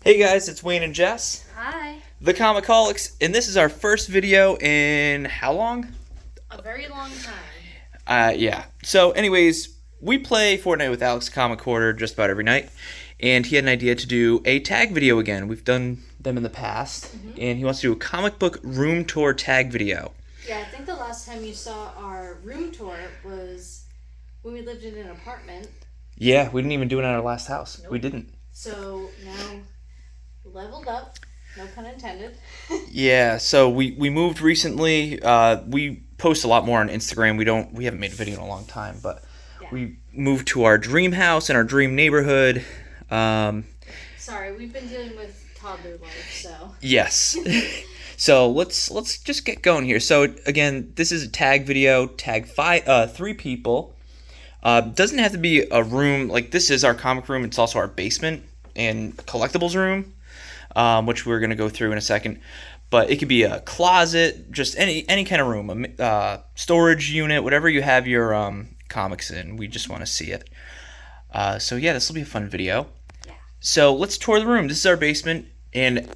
Hey guys, it's Wayne and Jess, Hi. the ComicHaulics, and this is our first video in how long? A very long time. Yeah. So anyways, we play Fortnite with Alex Comic Quarter just about every night, and he had an idea to do a tag video again. We've done them in the past, and he wants to do a comic book room tour tag video. Yeah, I think the last time you saw our room tour was when we lived in an apartment. Yeah, we didn't even do it at our last house. Nope. We didn't. So now leveled up, no pun intended. Yeah, so we moved recently. We post a lot more on Instagram. We haven't made a video in a long time, but Yeah. we moved to our dream house in our dream neighborhood. Sorry, we've been dealing with toddler life, so. Yes. So let's just get going here. So again, this is a tag video. Tag 3 people. Doesn't have to be a room. Like, this is our comic room. It's also our basement and collectibles room, which we're gonna go through in a second. But it could be a closet, just any kind of room, a storage unit, whatever you have your comics in. We just want to see it. So yeah, this will be a fun video. Yeah. So let's tour the room. This is our basement, and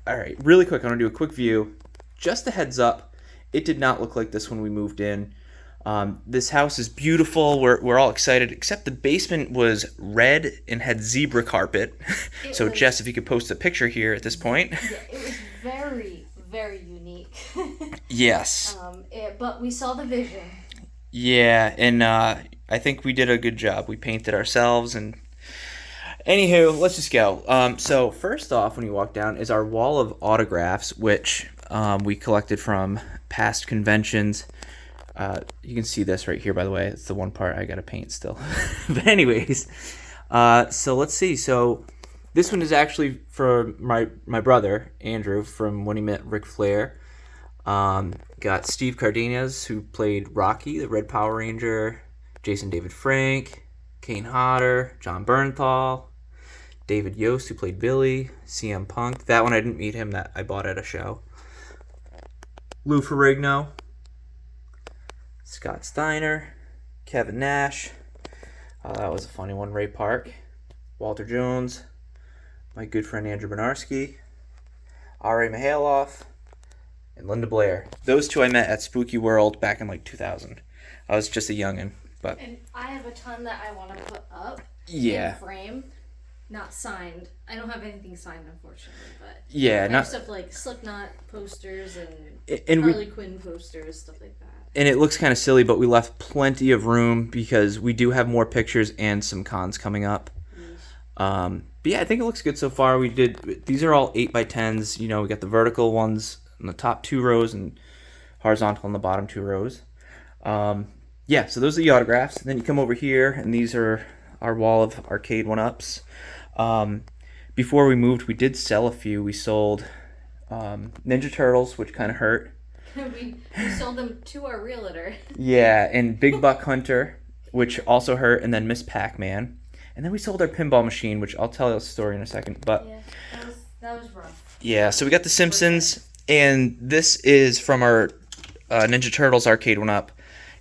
all right, really quick, I'm gonna do a quick view. Just a heads up, it did not look like this when we moved in. This house is beautiful. We're all excited, except the basement was red and had zebra carpet. So Jess, if you could post a picture here at this point. Yeah, it was very, very unique. Yes. But we saw the vision. Yeah, and I think we did a good job. We painted ourselves, and anywho, let's just go. So first off, when you walk down, is our wall of autographs, which we collected from past conventions. You can see this right here, by the way. It's the one part I gotta paint still. But anyways, so let's see. So this one is actually for my brother, Andrew, from when he met Ric Flair. Got Steve Cardenas, who played Rocky, the Red Power Ranger, Jason David Frank, Kane Hodder, John Bernthal, David Yost, who played Billy, CM Punk. That one I didn't meet him, that I bought at a show. Lou Ferrigno, Scott Steiner, Kevin Nash. That was a funny one. Ray Park, Walter Jones, my good friend Andrew Bernarski, R.A. Mihailoff, and Linda Blair. Those two I met at Spooky World back in like 2000. I was just a youngin', but And I have a ton that I want to put up yeah, in frame, not signed. I don't have anything signed, unfortunately, but yeah, I have not. stuff like Slipknot posters And and we, Harley Quinn posters, stuff like that. and it looks kind of silly, but we left plenty of room because we do have more pictures and some cons coming up. But yeah, I think it looks good so far. These are all 8x10s. You know, we got the vertical ones in the top 2 rows and horizontal in the bottom 2 rows. Yeah, so those are the autographs. And then you come over here, and these are our wall of arcade 1-ups. Before we moved, we did sell a few. We sold Ninja Turtles, which kind of hurt. we sold them to our realtor. Yeah, and Big Buck Hunter, which also hurt, and then Miss Pac-Man. And then we sold our pinball machine, which I'll tell you a story in a second. But Yeah, that was rough. yeah, so we got The Simpsons, and this is from our Ninja Turtles arcade 1-up,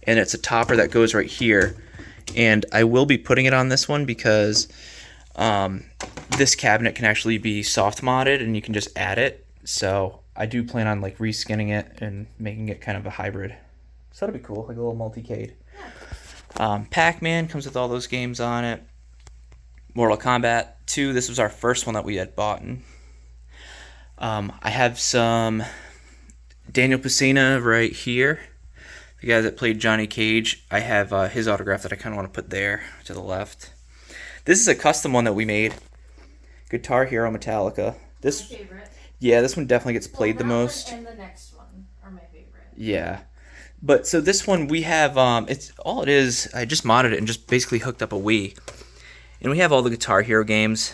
and it's a topper that goes right here. And I will be putting it on this one because this cabinet can actually be soft modded, and you can just add it. So I do plan on like reskinning it and making it kind of a hybrid. So that'll be cool, like a little multicade. Pac-Man comes with all those games on it. Mortal Kombat 2, this was our first one that we had bought. I have some Daniel Pesina right here. The guy that played Johnny Cage. I have his autograph that I kind of want to put there to the left. This is a custom one that we made. Guitar Hero Metallica. My favorite. Yeah, this one definitely gets played the most. And the next one are my favorite. Yeah. But so this one we have, it's all it is, I just modded it and just basically hooked up a Wii. And we have all the Guitar Hero games,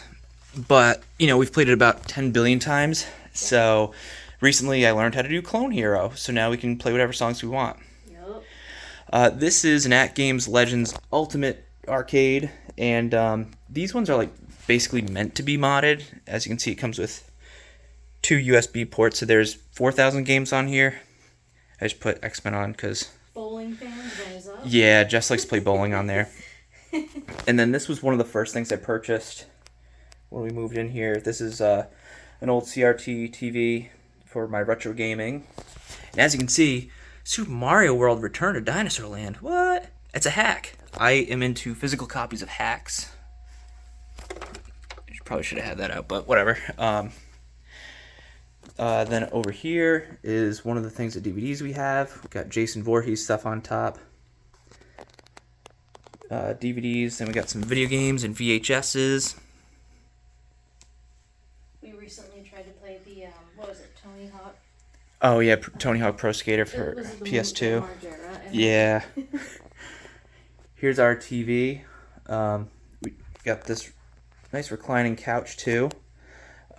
but, you know, we've played it about 10 billion times. So recently I learned how to do Clone Hero, so now we can play whatever songs we want. Yep. This is an At Games Legends Ultimate Arcade, and these ones are like basically meant to be modded. As you can see, it comes with 2 USB ports, so there's 4,000 games on here. I just put X-Men on because... Bowling fans, raise up. Yeah, Jess likes to play bowling on there. And then this was one of the first things I purchased when we moved in here. This is an old CRT TV for my retro gaming. And as you can see, Super Mario World Return to Dinosaur Land. What? It's a hack. I am into physical copies of hacks. Probably should have had that out, but whatever. Then over here is one of the things that DVDs we have. We've got Jason Voorhees stuff on top. DVDs. Then we got some video games and VHSs. We recently tried to play the, what was it, Tony Hawk? Oh yeah, Tony Hawk Pro Skater for PS2. Yeah. Here's our TV. We got this nice reclining couch too.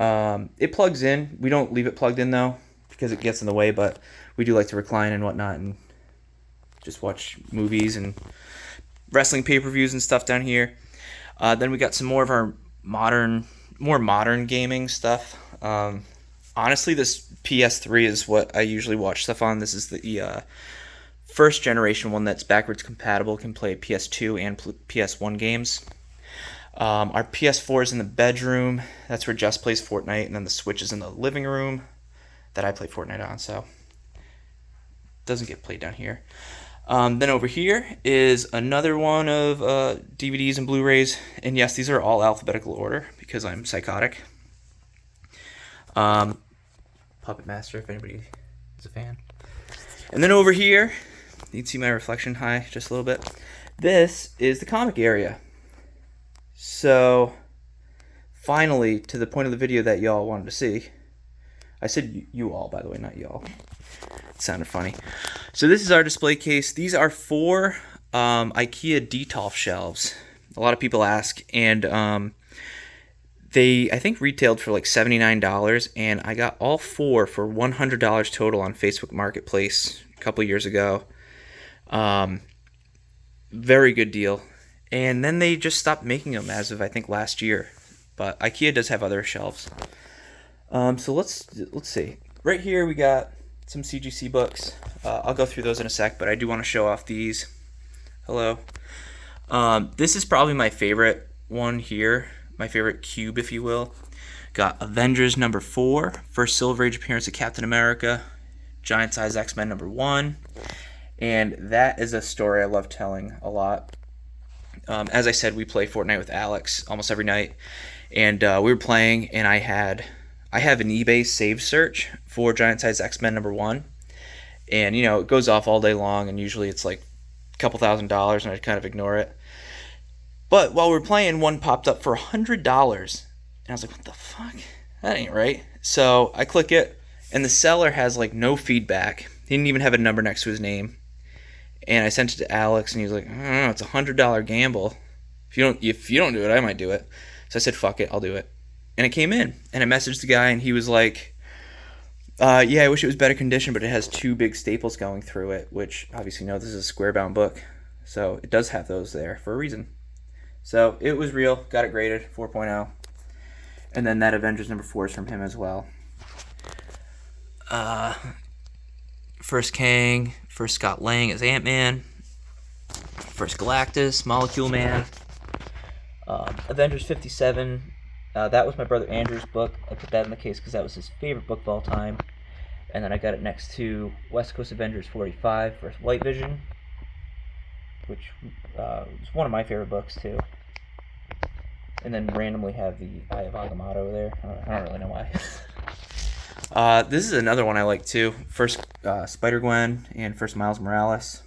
It plugs in. We don't leave it plugged in though because it gets in the way, but we do like to recline and whatnot and just watch movies and wrestling pay-per-views and stuff down here. Then we got some more of our more modern gaming stuff. Honestly, this PS3 is what I usually watch stuff on. This is the first generation one that's backwards compatible, can play PS2 and PS1 games. Our PS4 is in the bedroom. That's where Jess plays Fortnite, and then the Switch is in the living room that I play Fortnite on, so it doesn't get played down here. Then over here is another one of DVDs and Blu-rays, and yes, these are all alphabetical order because I'm psychotic. Puppet Master, if anybody is a fan. And then over here, you can see my reflection high just a little bit. This is the comic area. So, finally, to the point of the video that y'all wanted to see. I said you all, by the way, not y'all. It sounded funny. So this is our display case. These are 4 IKEA Detolf shelves. A lot of people ask, and they, I think, retailed for like $79, and I got all 4 for $100 total on Facebook Marketplace a couple years ago. Very good deal. And then they just stopped making them as of, I think, last year. But IKEA does have other shelves. So let's see. Right here we got some CGC books. I'll go through those in a sec, but I do want to show off these. Hello. This is probably my favorite one here. My favorite cube, if you will. Got Avengers number 4. First Silver Age appearance of Captain America. Giant Size X-Men number 1. And that is a story I love telling a lot. As I said, we play Fortnite with Alex almost every night, and we were playing, and I have an eBay save search for Giant Size X-Men number 1, and it goes off all day long, and usually it's like a couple $1,000s, and I kind of ignore it. But while we were playing, one popped up for $100, and I was like, what the fuck? That ain't right. So I click it, and the seller has like no feedback. He didn't even have a number next to his name. And I sent it to Alex, and he was like, I don't know, it's a $100 gamble. If you don't do it, I might do it. So I said, fuck it, I'll do it. And it came in, and I messaged the guy, and he was like, yeah, I wish it was better condition, but it has 2 big staples going through it, which obviously this is a square-bound book. So it does have those there for a reason. So it was real, got it graded, 4.0. And then that Avengers number 4 is from him as well. First Kang, first Scott Lang as Ant-Man, first Galactus, Molecule Man, Avengers 57, that was my brother Andrew's book. I put that in the case because that was his favorite book of all time. And then I got it next to West Coast Avengers 45, first White Vision, which was one of my favorite books too. And then randomly have the Eye of Agamotto there. I don't really know why. This is another one I like too. First Spider-Gwen and first Miles Morales.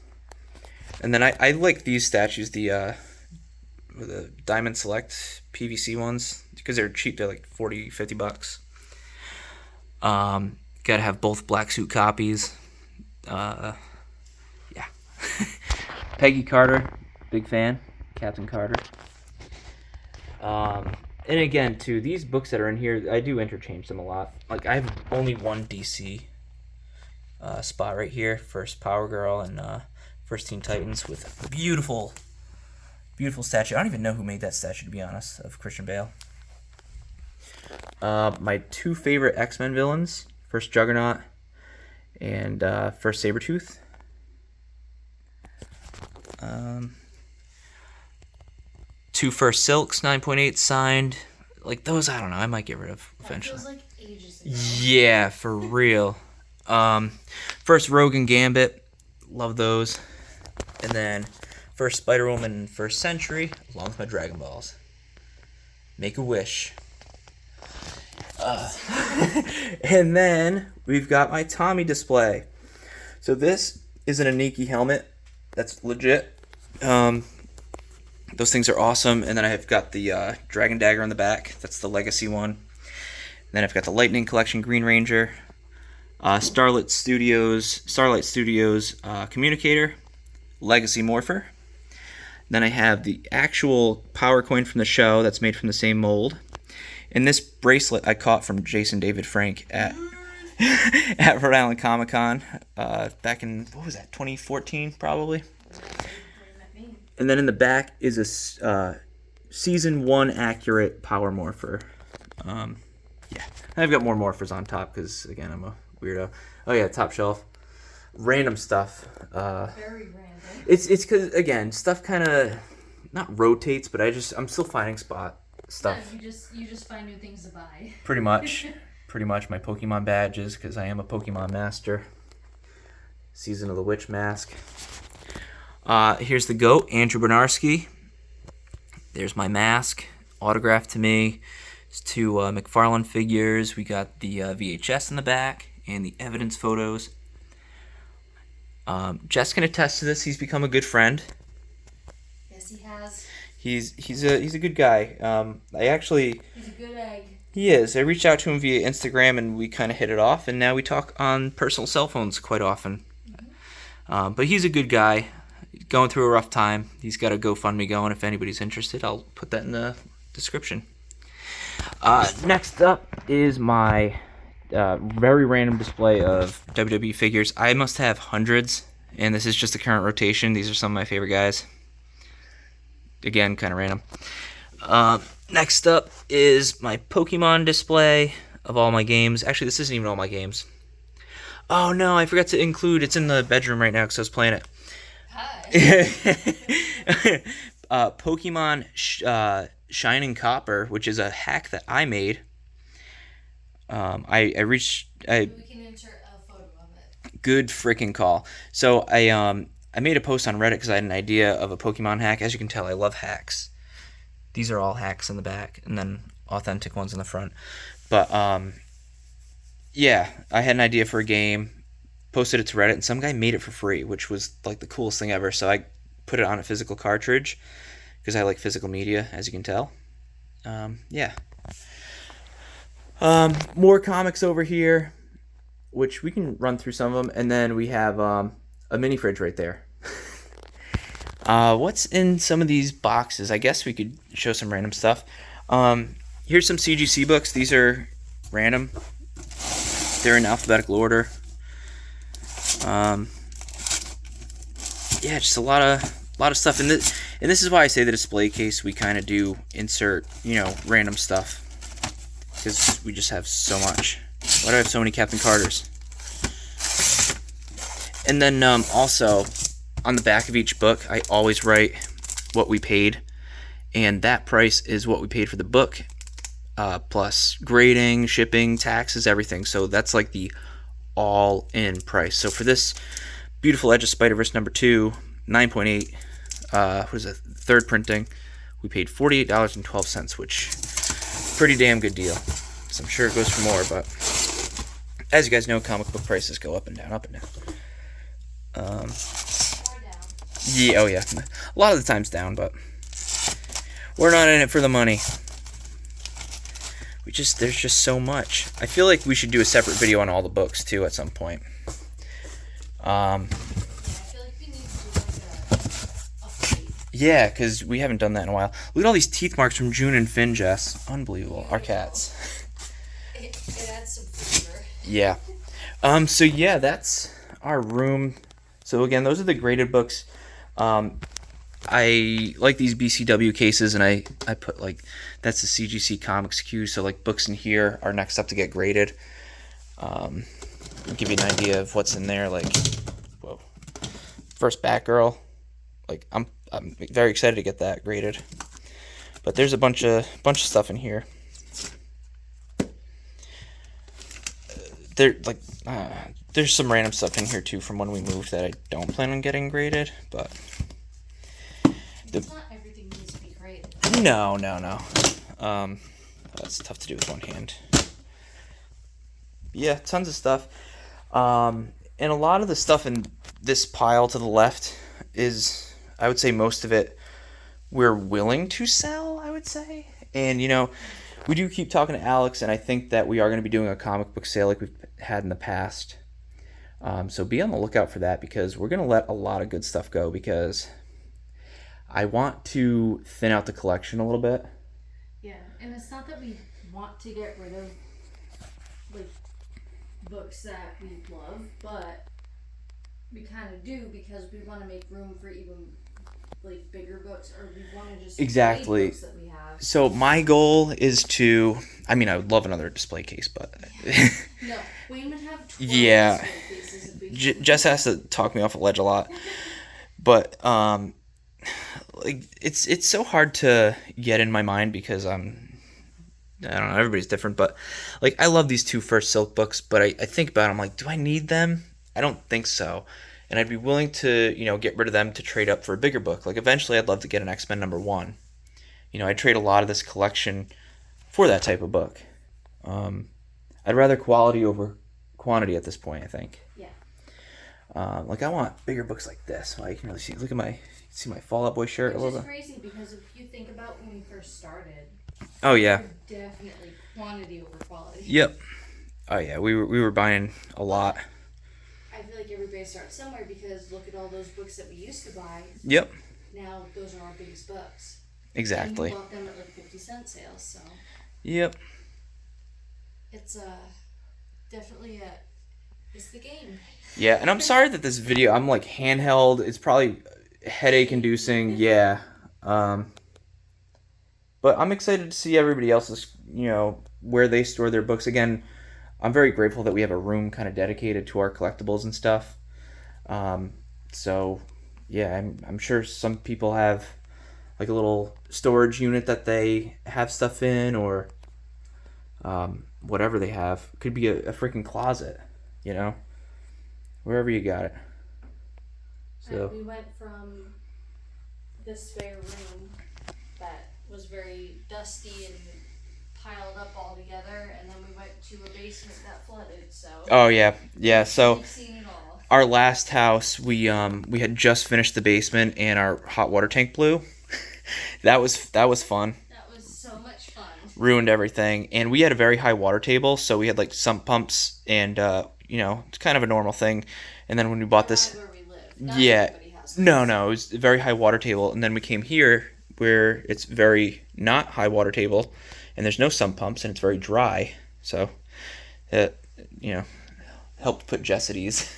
And then I like these statues, the Diamond Select PVC ones, because they're cheap. They're like $40, $50. Gotta have both black suit copies. Yeah. Peggy Carter, big fan. Captain Carter. And again, too, these books that are in here, I do interchange them a lot. Like, I have only one DC spot right here. First Power Girl and first Teen Titans with a beautiful, beautiful statue. I don't even know who made that statue, to be honest, of Christian Bale. My 2 favorite X-Men villains. First Juggernaut and first Sabretooth. 2 first Silks, 9.8 signed. like those, I don't know, I might get rid of That eventually. feels like ages ago. Yeah, for real. First Rogue and Gambit, love those. And then first Spider-Woman and First Century, along with my Dragon Balls. Make a wish. And then we've got my Tommy display. So this is an Aniki helmet. That's legit. Those things are awesome. And then I've got the Dragon Dagger on the back. That's the Legacy one. Then I've got the Lightning Collection Green Ranger. Starlight Studios Communicator. Legacy Morpher. Then I have the actual power coin from the show that's made from the same mold. And this bracelet I caught from Jason David Frank at at Rhode Island Comic Con back in, what was that, 2014 probably. And then in the back is a season 1 accurate power morpher. Yeah, I've got more morphers on top because again I'm a weirdo. Oh yeah, top shelf, random stuff. Very random. It's because again stuff kind of not rotates, but I'm still finding stuff. Yeah, you just find new things to buy. Pretty much my Pokemon badges because I am a Pokemon master. Season of the Witch mask. Here's the GOAT, Andrew Bernarski. There's my mask, autographed to me. It's 2 McFarlane figures. We got the VHS in the back and the evidence photos. Jess can attest to this. He's become a good friend. Yes, he has. He's a good guy. He's a good egg. He is. I reached out to him via Instagram and we kind of hit it off, and now we talk on personal cell phones quite often. Mm-hmm. But he's a good guy. Going through a rough time. He's got a GoFundMe going. If anybody's interested, I'll put that in the description. Next up is my very random display of WWE figures. I must have hundreds, and this is just the current rotation. These are some of my favorite guys. Again, kind of random. Next up is my Pokemon display of all my games. Actually, this isn't even all my games. Oh no, I forgot to include, it's in the bedroom right now because I was playing it. Hi. Pokemon Shining Copper, which is a hack that I made. We can insert a photo of it. Good freaking call. So I made a post on Reddit because I had an idea of a Pokemon hack. As you can tell, I love hacks. These are all hacks in the back, and then authentic ones in the front. But yeah, I had an idea for a game. Posted it to Reddit, and some guy made it for free, which was like the coolest thing ever. So I put it on a physical cartridge because I like physical media, as you can tell. Yeah. More comics over here, which we can run through some of them, and then we have a mini fridge right there. What's in some of these boxes? I guess we could show some random stuff. Here's some CGC books. These are random. They're in alphabetical order. Yeah, just a lot of stuff, and this is why I say the display case. We kind of do insert, random stuff because we just have so much. Why do I have so many Captain Carters? And then also on the back of each book, I always write what we paid, and that price is what we paid for the book, plus grading, shipping, taxes, everything. So that's like the all-in price. So for this beautiful Edge of Spider-Verse number 2, 9.8, what is it, third printing, we paid $48.12, which pretty damn good deal. So I'm sure it goes for more, but as you guys know, comic book prices go up and down, up and down. Yeah, oh yeah, a lot of the times down, but we're not in it for the money. There's just so much. I feel like we should do a separate video on all the books too at some point. I feel like we need to do like a plate. Yeah, because we haven't done that in a while. Look at all these teeth marks from June and Finn, Jess. Unbelievable. Our cats. It adds some flavor. Yeah. So yeah, that's our room. So again, those are the graded books. I like these BCW cases, and I put that's the CGC Comics queue. So books in here are next up to get graded. I'll give you an idea of what's in there. Whoa, first Batgirl. I'm very excited to get that graded. But there's a bunch of stuff in here. there's some random stuff in here too from when we moved that I don't plan on getting graded, but It's not everything needs to be graded. no. That's tough to do with one hand. Yeah, tons of stuff. And a lot of the stuff in this pile to the left is, I would say, most of it we're willing to sell, I would say. And, we do keep talking to Alex, and I think that we are going to be doing a comic book sale like we've had in the past. So be on the lookout for that, because we're going to let a lot of good stuff go, because I want to thin out the collection a little bit. Yeah, and it's not that we want to get rid of like books that we love, but we kind of do, because we want to make room for even like bigger books, or we want to just exactly books that we have. So my goal is to, I would love another display case, but No, Wayne would have 12 yeah, display cases if we Jess has to talk me off a ledge a lot, but like it's so hard to get in my mind, because I don't know, everybody's different, but like I love these two first Silk books, but I think about it, I'm like, do I need them? I don't think so. And I'd be willing to, get rid of them to trade up for a bigger book. Like eventually I'd love to get an X-Men #1. I'd trade a lot of this collection for that type of book. I'd rather quality over quantity at this point, I think. Yeah. Like I want bigger books like this. Well, you can really see, look at my Fall Out Boy shirt a Which little is bit. crazy, because if you think about when we first started, Oh yeah. definitely quantity over quality. Yep. Oh yeah, we were buying a lot. I feel like everybody starts somewhere, because look at all those books that we used to buy. Yep. Now those are our biggest books. Exactly. And we bought them at like 50-cent sales, so Yep. it's definitely it's the game. Yeah, and I'm sorry that this video, I'm like handheld. It's probably headache inducing. Yeah. But I'm excited to see everybody else's, where they store their books. Again, I'm very grateful that we have a room kind of dedicated to our collectibles and stuff. So, yeah, I'm sure some people have like a little storage unit that they have stuff in, or whatever they have. Could be a freaking closet, wherever you got it. So We went from this spare room that was very dusty and piled up all together, and then we went to a basement that flooded. So oh yeah. So we've seen it all. our last house, we had just finished the basement, and our hot water tank blew. that was fun. That was so much fun. Ruined everything, and we had a very high water table, so we had like sump pumps, and it's kind of a normal thing. And then when we bought this, Where we live. Not yeah, everybody has no, it was a very high water table, and then we came here where it's very not high water table, and there's no sump pumps, and it's very dry. So, it helped put Jess at ease.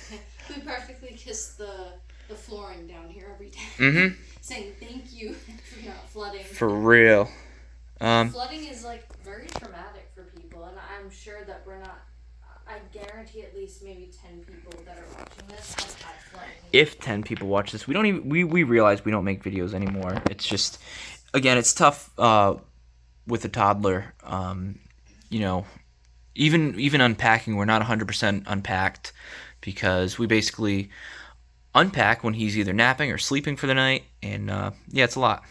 We practically kiss the flooring down here every day. Mm-hmm. Saying thank you for not flooding. For real. Flooding is like very traumatic for people, and I'm sure that we're not. I guarantee at least maybe 10 people that are watching this have had flooding. If 10 people watch this, we realize we don't make videos anymore. It's just, again, it's tough with a toddler. Even unpacking, we're not 100% unpacked, because we basically unpack when he's either napping or sleeping for the night, and it's a lot.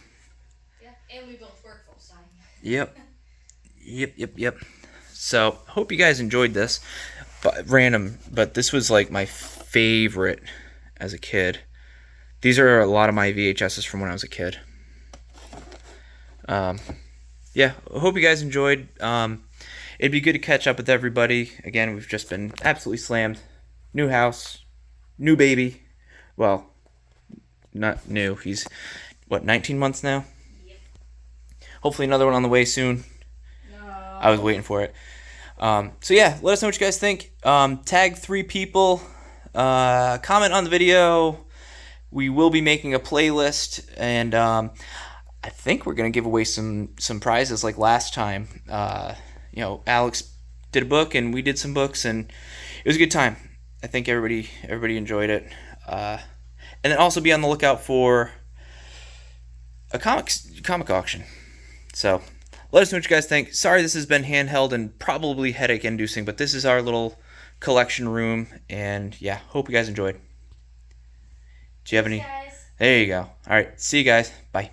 Yeah, and we both work full time. Yep. So, hope you guys enjoyed this. But this was like my favorite as a kid. These are a lot of my VHSs from when I was a kid. I hope you guys enjoyed. It'd be good to catch up with everybody. Again, we've just been absolutely slammed. New house, new baby. Well, not new. He's, 19 months now? Yep. Hopefully another one on the way soon. No. I was waiting for it. Let us know what you guys think. Tag 3 people. Comment on the video. We will be making a playlist, and I think we're gonna give away some prizes like last time. Alex did a book, and we did some books, and it was a good time. I think everybody enjoyed it. And then also be on the lookout for a comic auction. So let us know what you guys think. Sorry this has been handheld and probably headache inducing, but this is our little collection room. And yeah, hope you guys enjoyed. Do you have any? Guys. There you go. All right. See you guys. Bye.